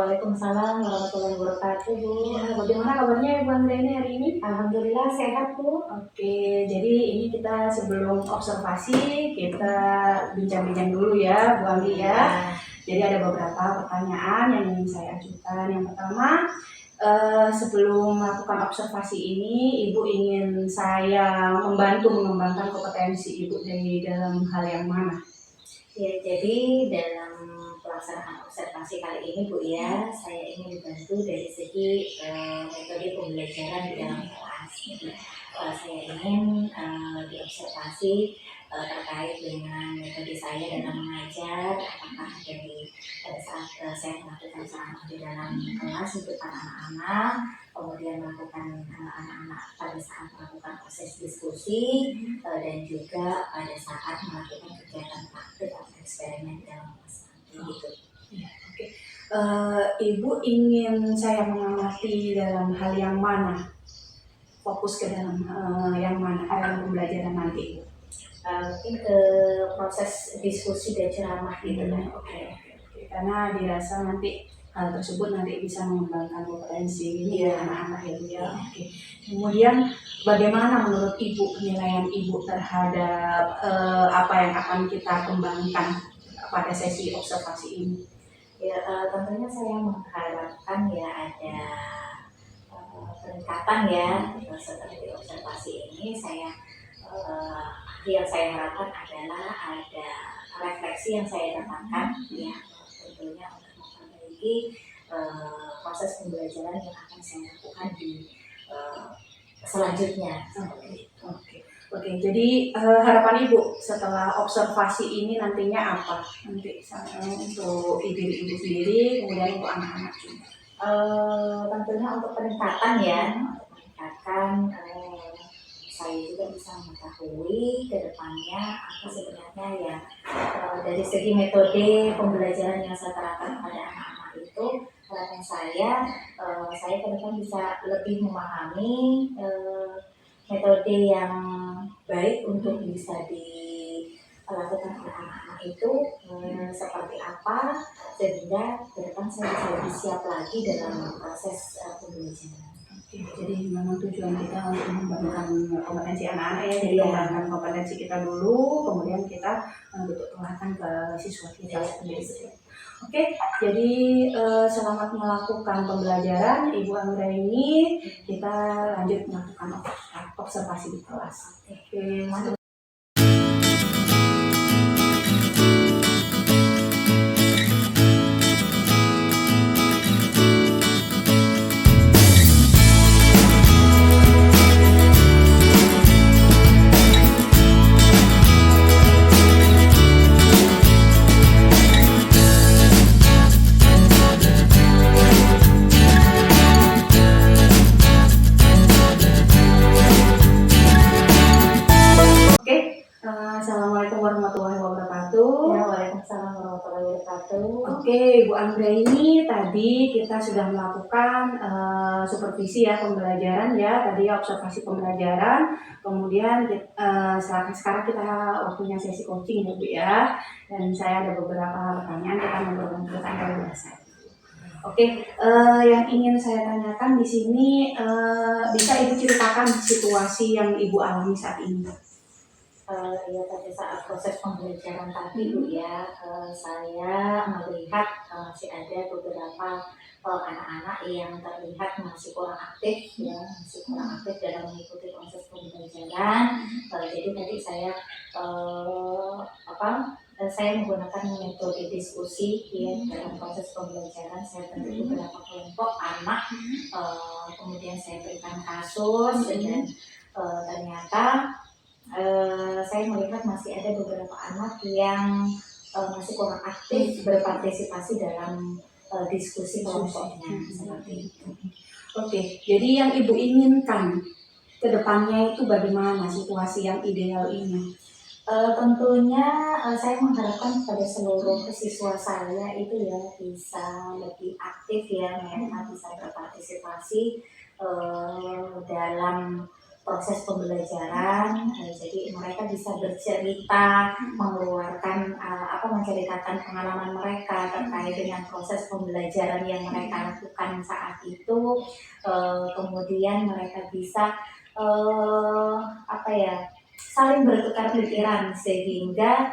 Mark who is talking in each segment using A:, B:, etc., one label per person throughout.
A: Waalaikumsalam warahmatullahi wabarakatuh, Bu.
B: Ya, bagaimana kabarnya Ibu Anggraini hari ini?
A: Alhamdulillah sehat, Bu.
B: Oke, jadi ini kita sebelum observasi, kita bincang-bincang dulu ya, Bu Anggi ya. Jadi ada beberapa pertanyaan yang ingin saya ajukan. Yang pertama, sebelum melakukan observasi ini, Ibu ingin saya membantu mengembangkan kompetensi Ibu dari dalam hal yang mana?
A: Ya, jadi dalam pelaksanaan observasi kali ini, Bu ya, saya ingin dibantu dari segi metode pembelajaran di dalam kelas. Jadi, saya ingin diobservasi terkait dengan metode saya dalam mengajar, apakah dari pada saat saya melakukan ceramah di dalam kelas untuk anak-anak, kemudian melakukan anak-anak pada saat melakukan proses diskusi, dan juga pada saat melakukan kegiatan praktik atau eksperimen dalam kelas gitu.
B: Ya, oke. Ibu ingin saya mengamati dalam hal yang mana? Fokus ke dalam yang mana dalam pembelajaran nanti?
A: Mungkin ke proses diskusi dan ceramah gitu kan.
B: Oke. Karena dirasa nanti hal tersebut nanti bisa mengembangkan kompetensi ini ya anak-anak ya. Oke. Kemudian bagaimana menurut Ibu penilaian Ibu terhadap apa yang akan kita kembangkan pada sesi observasi ini?
A: Ya, tentunya saya mengharapkan ya ada peningkatan ya setelah di observasi ini. Yang saya harapkan adalah ada refleksi yang saya dapatkan ya, tentunya untuk memperbaiki proses pembelajaran yang akan saya lakukan di selanjutnya.
B: Oke, jadi harapan Ibu setelah observasi ini nantinya apa? Nanti untuk diri Ibu sendiri, kemudian untuk anak-anak juga.
A: Tentunya untuk peningkatan ya, saya juga bisa mengetahui ke depannya apa sebenarnya ya dari segi metode pembelajaran yang saya terapkan pada anak-anak itu. Harapan saya ke depan bisa lebih memahami metode yang baik untuk bisa dilakukan oleh anak-anak itu seperti apa, sehingga ke depan saya bisa lebih siap lagi dalam proses pembelajaran.
B: Jadi memang tujuan kita untuk mengembangkan kompetensi anak-anak ya, jadi mengembangkan kompetensi kita dulu, kemudian kita bentuk pelatihan ke siswa kita sendiri. Oke, jadi selamat melakukan pembelajaran Ibu Anggraini. Kita lanjut melakukan observasi di kelas. Oke, masuk. Assalamualaikum warahmatullahi wabarakatuh.
A: Ya, waalaikumsalam warahmatullahi wabarakatuh.
B: Oke, Ibu Anggraini, tadi kita sudah melakukan supervisi ya pembelajaran ya, tadi observasi pembelajaran. Kemudian sekarang kita waktunya sesi coaching ya Bu ya. Dan saya ada beberapa pertanyaan, kita ngobrol tentang bahasa. Oke, yang ingin saya tanyakan di sini, bisa Ibu ceritakan situasi yang Ibu alami saat ini?
A: Ya, pada saat proses pembelajaran tadi Bu ya, saya melihat masih ada beberapa anak-anak yang terlihat masih kurang aktif ya, dalam mengikuti proses pembelajaran. Jadi tadi saya menggunakan metode diskusi ya dalam proses pembelajaran. Saya bentuk beberapa kelompok anak, kemudian saya berikan kasus dan ternyata saya melihat masih ada beberapa anak yang masih kurang aktif berpartisipasi dalam diskusi kelompoknya seperti itu.
B: Oke, jadi yang Ibu inginkan ke depannya itu bagaimana situasi yang ideal ini?
A: Tentunya saya mengharapkan pada seluruh siswa saya itu ya bisa lebih aktif ya, mereka bisa berpartisipasi dalam proses pembelajaran. Jadi mereka bisa bercerita, mengeluarkan menceritakan pengalaman mereka terkait dengan proses pembelajaran yang mereka lakukan saat itu. Kemudian mereka bisa saling bertukar pikiran sehingga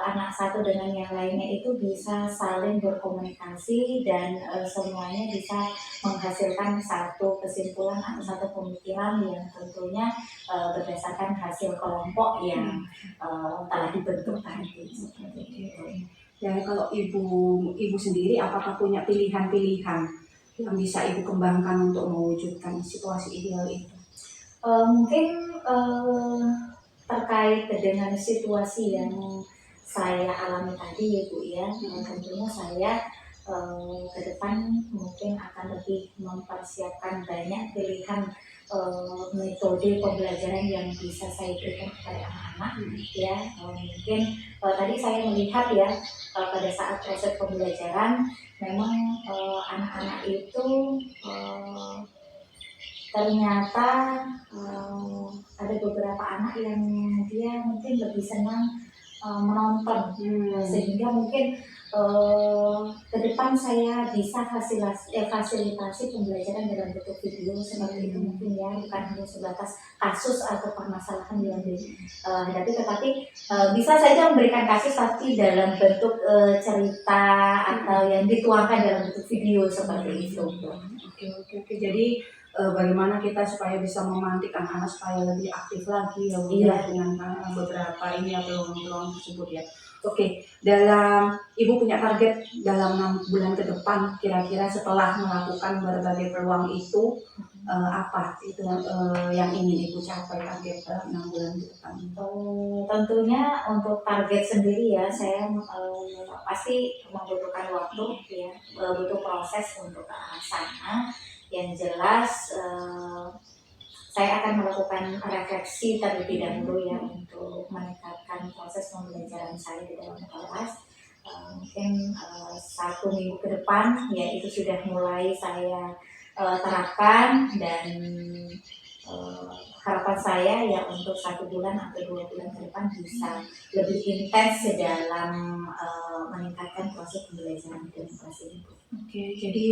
A: anak satu dengan yang lainnya itu bisa saling berkomunikasi dan semuanya bisa menghasilkan satu kesimpulan atau satu pemikiran yang tentunya berdasarkan hasil kelompok yang telah dibentuk tadi seperti itu.
B: Ya, kalau ibu sendiri apakah punya pilihan-pilihan yang bisa ibu kembangkan untuk mewujudkan situasi ideal itu?
A: Mungkin terkait dengan situasi yang saya alami tadi ya Bu ya, tentunya saya ke depan mungkin akan lebih mempersiapkan banyak pilihan metode pembelajaran yang bisa saya berikan kepada anak-anak ya. Mungkin tadi saya melihat ya pada saat proses pembelajaran memang anak-anak itu ternyata ada beberapa anak yang dia mungkin lebih senang menonton, sehingga mungkin ke depan saya bisa fasilitasi pembelajaran dalam bentuk video seperti itu mungkin ya, bukan hanya sebatas kasus atau permasalahan yang dihadapi, tetapi bisa saja memberikan kasus tapi dalam bentuk cerita atau yang dituangkan dalam bentuk video seperti itu.
B: Oke. Jadi bagaimana kita supaya bisa memantik anak-anak supaya lebih aktif lagi ya Bu ya, dengan beberapa peluang-peluang tersebut ya. Oke, dalam ibu punya target dalam 6 bulan ke depan kira-kira setelah melakukan berbagai peluang itu apa itu yang ingin ibu capai target dalam 6 bulan ke depan?
A: Tentunya untuk target sendiri ya saya pasti membutuhkan waktu ya, butuh proses untuk ke arah sana. Yang jelas saya akan melakukan refleksi terlebih dahulu ya untuk meningkatkan proses pembelajaran saya di dalam kelas. Mungkin 1 minggu ke depan ya itu sudah mulai saya terapkan, dan harapan saya ya untuk 1 bulan atau 2 bulan ke depan bisa lebih intens dalam meningkatkan proses pembelajaran di kelas ini.
B: Oke, jadi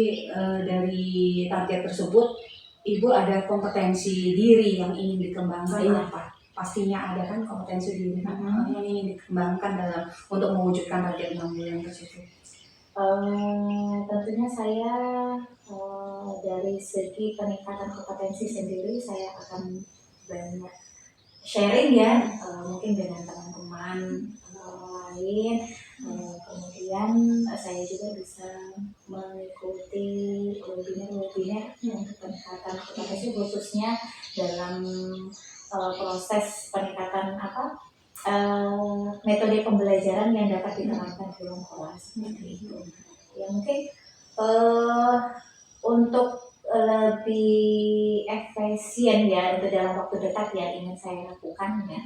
B: dari target tersebut ibu ada kompetensi diri yang ingin dikembangkan apa? Pastinya ada kan kompetensi diri yang ingin dikembangkan dalam untuk mewujudkan target 6 bulan tersebut.
A: Tentunya saya dari segi peningkatan kompetensi sendiri saya akan banyak sharing ya, mungkin dengan teman-teman lain. Kemudian saya juga bisa mengikuti webinar untuk peningkatan kompetensi khususnya dalam proses peningkatan metode pembelajaran yang dapat diterapkan di dalam kelas seperti itu. Ya mungkin untuk lebih efisien ya untuk dalam waktu dekat ya ingin saya lakukan ya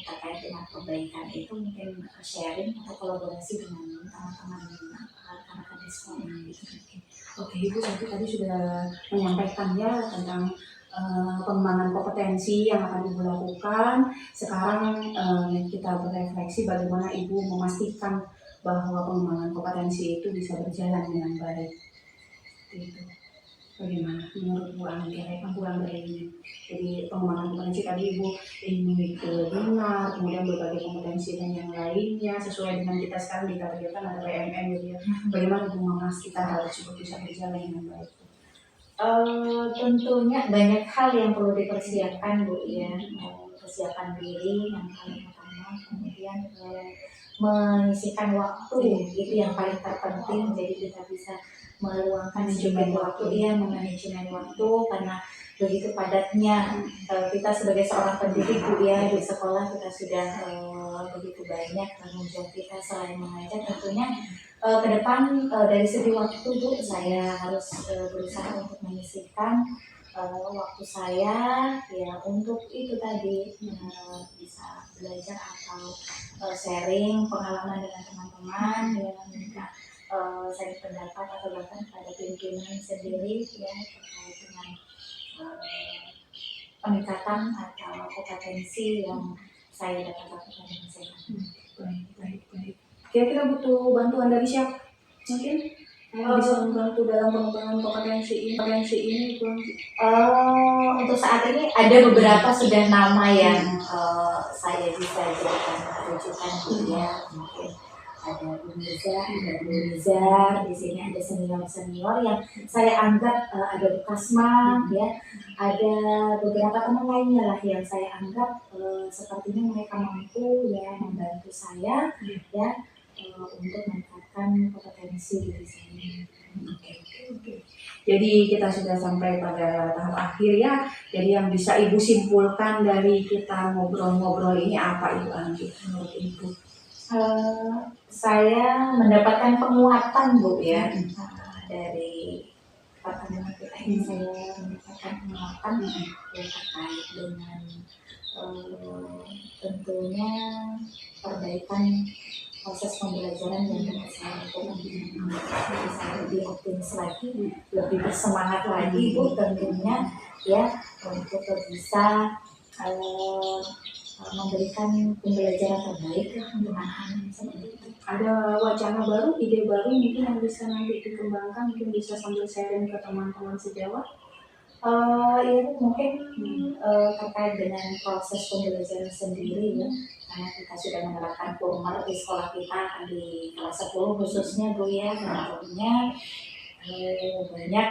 A: terkait dengan perbaikan itu mungkin sharing atau kolaborasi dengan teman-teman anak-anak di sekolah gitu.
B: Oke, Ibu tadi sudah menyampaikan ya tentang pengembangan kompetensi yang akan Ibu lakukan. Sekarang kita berefleksi bagaimana Ibu memastikan bahwa pengembangan kompetensi itu bisa berjalan dengan baik. Itu bagaimana menurut Bu Anggreni ini? Jadi pengembangan kompetensi tadi Ibu ingin mengikuti webinar, kemudian berbagai kompetensi dan yang lainnya sesuai dengan kita sekarang ditargetkan ada PMM gitu ya. Bagaimana Ibu memastikan hal tersebut bisa berjalan dengan baik?
A: Tentunya banyak hal yang perlu dipersiapkan Bu ya, persiapan diri yang paling utama, kemudian menyisihkan waktu itu yang paling terpenting, jadi kita bisa meluangkan sedikit waktu ya, memanajemen waktu, karena begitu padatnya kita sebagai seorang pendidik Bu ya, di sekolah kita sudah begitu banyak tanggung jawab kita selain mengajar. Tentunya ke depan dari segi waktu Bu saya harus berusaha untuk menyisihkan waktu saya ya untuk itu tadi bisa belajar atau sharing pengalaman dengan teman-teman yang minta saya pendapat atau bahkan pada pimpinan sendiri ya terkait dengan peningkatan atau kompetensi yang saya dapat lakukan dengan saya.
B: Baik. Kira-kira butuh bantuan dari siapa? Mungkin yang bisa membantu dalam pengembangan kompetensi ini, Bu Anggi?
A: Untuk saat ini ada beberapa sudah nama yang saya bisa jadikan rujukan ya. Mungkin ada Bu Miza, ada Bu Rizar, di sini ada senior yang saya anggap ada Bu Kasma, ya, ada beberapa teman lainnya lah yang saya anggap sepertinya mereka mampu ya membantu saya ya untuk meningkatkan kompetensi diri saya.
B: Oke. Jadi kita sudah sampai pada tahap akhir ya. Jadi yang bisa Ibu simpulkan dari kita ngobrol-ngobrol ini apa, Ibu Anggi, menurut Ibu?
A: Saya mendapatkan penguatan, Bu, ya, dari pertemuan kita ini. Saya mendapatkan penguatan yang terkait dengan tentunya perbaikan proses pembelajaran yang dapat saya lakukan. Jadi saya lebih optimis lagi, lebih bersemangat lagi, Bu, tentunya ya untuk bisa memberikan pembelajaran terbaik untuk anak-anak seperti itu.
B: Ada wacana baru, ide baru mungkin yang bisa nanti dikembangkan, mungkin bisa sambil sharing ke teman-teman sejawat?
A: Ya, mungkin terkait dengan proses pembelajaran sendiri ya, karena kita sudah menerapkan former di sekolah kita di kelas 10 khususnya, Bu, ya, tentunya banyak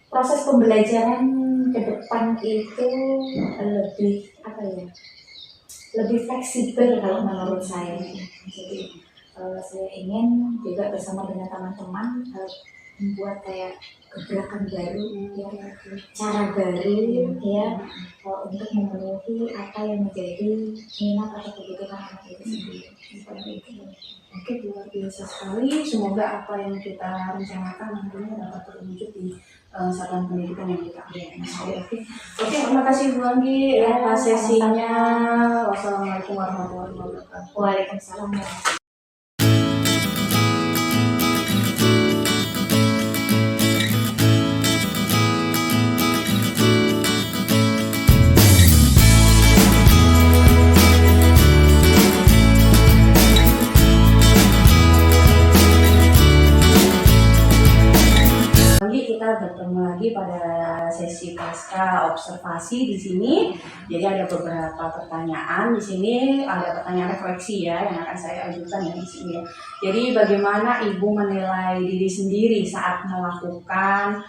A: proses pembelajaran ke depan itu lebih lebih fleksibel kalau menurut saya. Jadi saya ingin juga bersama dengan teman-teman membuat kayak gebrakan baru ya, cara baru ya untuk memenuhi apa yang menjadi minat atau kebutuhan anak itu sendiri.
B: Oke, luar biasa sekali. Semoga apa yang kita rencanakan nantinya dapat terwujud di satuan pendidikan yang kita ambil. Oke, terima kasih Bu Anggi atas sesinya. Wassalamualaikum warahmatullahi wabarakatuh.
A: Waalaikumsalam.
B: Kita bertemu lagi pada sesi pasca observasi di sini. Jadi ada beberapa pertanyaan di sini, ada pertanyaan refleksi ya yang akan saya ajukan ya di sini. Jadi bagaimana Ibu menilai diri sendiri saat melakukan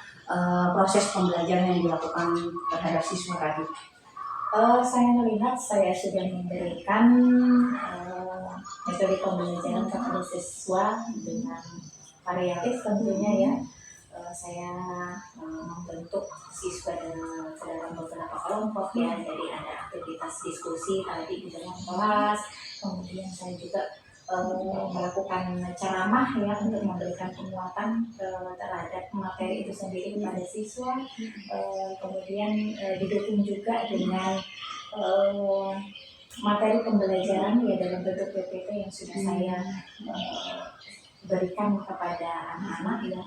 B: proses pembelajaran yang dilakukan terhadap siswa tadi?
A: Saya melihat saya sudah memberikan metode pembelajaran kepada siswa dengan variatif tentunya ya. Saya membentuk siswa dalam beberapa kelompok ya, jadi ada aktivitas diskusi tadi di dalam kelas, kemudian saya juga melakukan ceramah ya untuk memberikan penguatan terhadap materi itu sendiri kepada siswa, kemudian didukung juga dengan materi pembelajaran ya dalam bentuk PPT yang sudah saya berikan kepada anak-anak ya,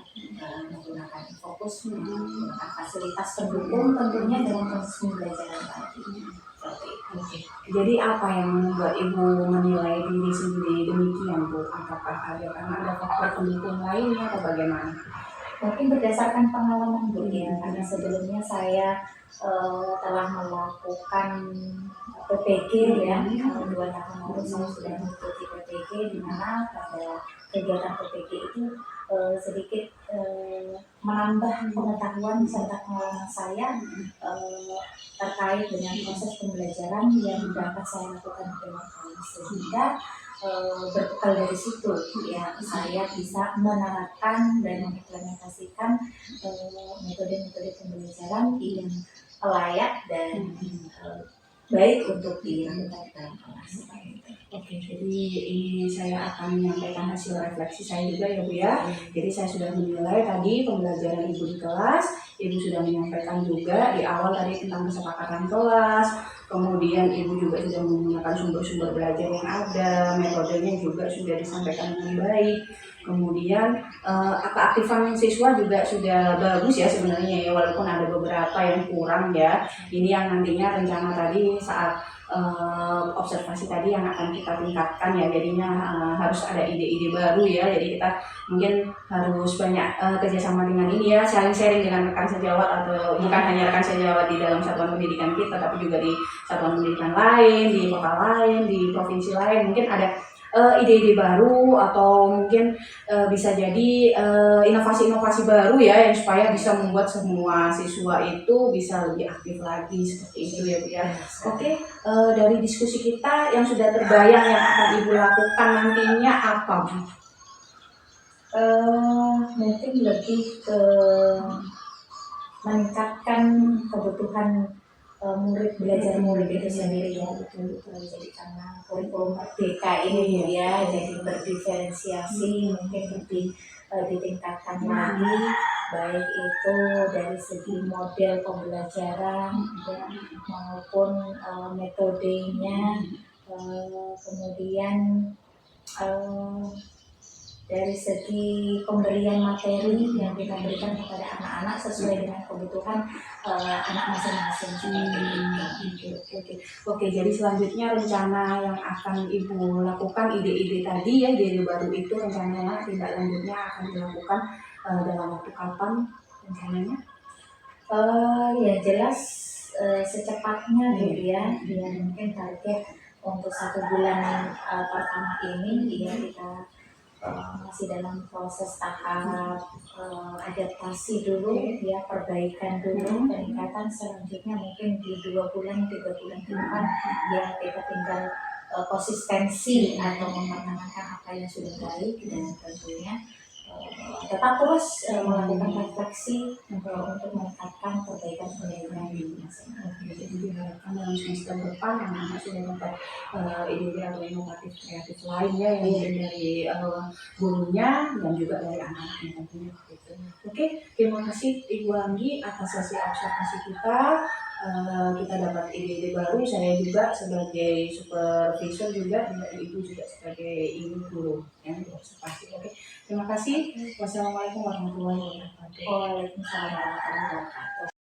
A: menggunakan fokus, menggunakan fasilitas pendukung tentunya dalam proses pembelajaran tadi.
B: Jadi apa yang membuat Ibu menilai diri sendiri demikian, Bu? Apakah ada faktor pendukung lainnya atau bagaimana?
A: Mungkin berdasarkan pengalaman, Bu, ya, karena sebelumnya saya telah melakukan PPG ya, 2 tahun lalu saya sudah mengikuti PPG, di mana pada kegiatan PPG itu sedikit menambah pengetahuan serta pengalaman saya terkait dengan proses pembelajaran yang dapat saya lakukan di dalam kelas, sehingga berbekal dari situ ya saya bisa menerapkan dan mengimplementasikan metode-metode pembelajaran yang layak dan baik untuk dilakukan dalam kelas.
B: Oke, jadi ini saya akan menyampaikan hasil refleksi saya juga ya Bu ya. Jadi saya sudah menilai tadi pembelajaran Ibu di kelas, Ibu sudah menyampaikan juga di awal tadi tentang kesepakatan kelas, kemudian Ibu juga sudah menggunakan sumber-sumber belajar yang ada, metodenya juga sudah disampaikan dengan baik. Kemudian keaktifan siswa juga sudah bagus ya sebenarnya ya, walaupun ada beberapa yang kurang ya. Ini yang nantinya rencana tadi saat observasi tadi yang akan kita tingkatkan ya, jadinya harus ada ide-ide baru ya. Jadi kita mungkin harus banyak kerjasama dengan ini ya, sharing-sharing dengan rekan sejawat, atau bukan hanya rekan sejawat di dalam satuan pendidikan kita, tapi juga di satuan pendidikan lain, di kota lain, di provinsi lain. Mungkin ada ide-ide baru, atau mungkin bisa jadi inovasi-inovasi baru ya, yang supaya bisa membuat semua siswa itu bisa lebih aktif lagi, seperti itu ya Bu ya. Oke, dari diskusi kita yang sudah terbayang yang akan Ibu lakukan nantinya apa Bu?
A: Mungkin lebih ke meningkatkan kebutuhan murid, belajar murid itu sendiri ya. Jadi karena kurikulum merdeka ini ya, jadi berdiferensiasi, mungkin lebih ditingkatkan lagi, baik itu dari segi model pembelajaran ya, maupun metodenya, kemudian dari segi pemberian materi yang kita berikan kepada anak-anak sesuai dengan kebutuhan anak masing-masing.
B: Oke, jadi selanjutnya rencana yang akan Ibu lakukan, ide-ide tadi ya, ide baru itu rencananya tindak lanjutnya akan dilakukan dalam waktu kapan rencananya?
A: Ya jelas secepatnya gitu ya, mungkin target untuk 1 bulan pertama ini ya kita masih dalam proses tahap adaptasi dulu ya, perbaikan dulu, peningkatan. Selanjutnya mungkin di 2 bulan 3 bulan ke depan ya kita tinggal konsistensi atau mempertahankan apa yang sudah baik, dan tentunya tetap terus melakukan refleksi untuk meningkatkan perbaikan di masing-masing.
B: Jadi diharapkan dalam semester depan anak-anak sudah dapat ide-ide atau inovatif kreatif lain ya, yang mungkin dari gurunya dan juga dari anak-anaknya tentunya. Oke, terima kasih Ibu Anggi atas sesi observasi kita. Kita dapat ide-ide baru, saya juga sebagai supervisor juga, dan Ibu juga sebagai ibu guru yang observasi. Oke, terima kasih. Wassalamualaikum warahmatullahi wabarakatuh.
A: Waalaikumsalam warahmatullahi wabarakatuh.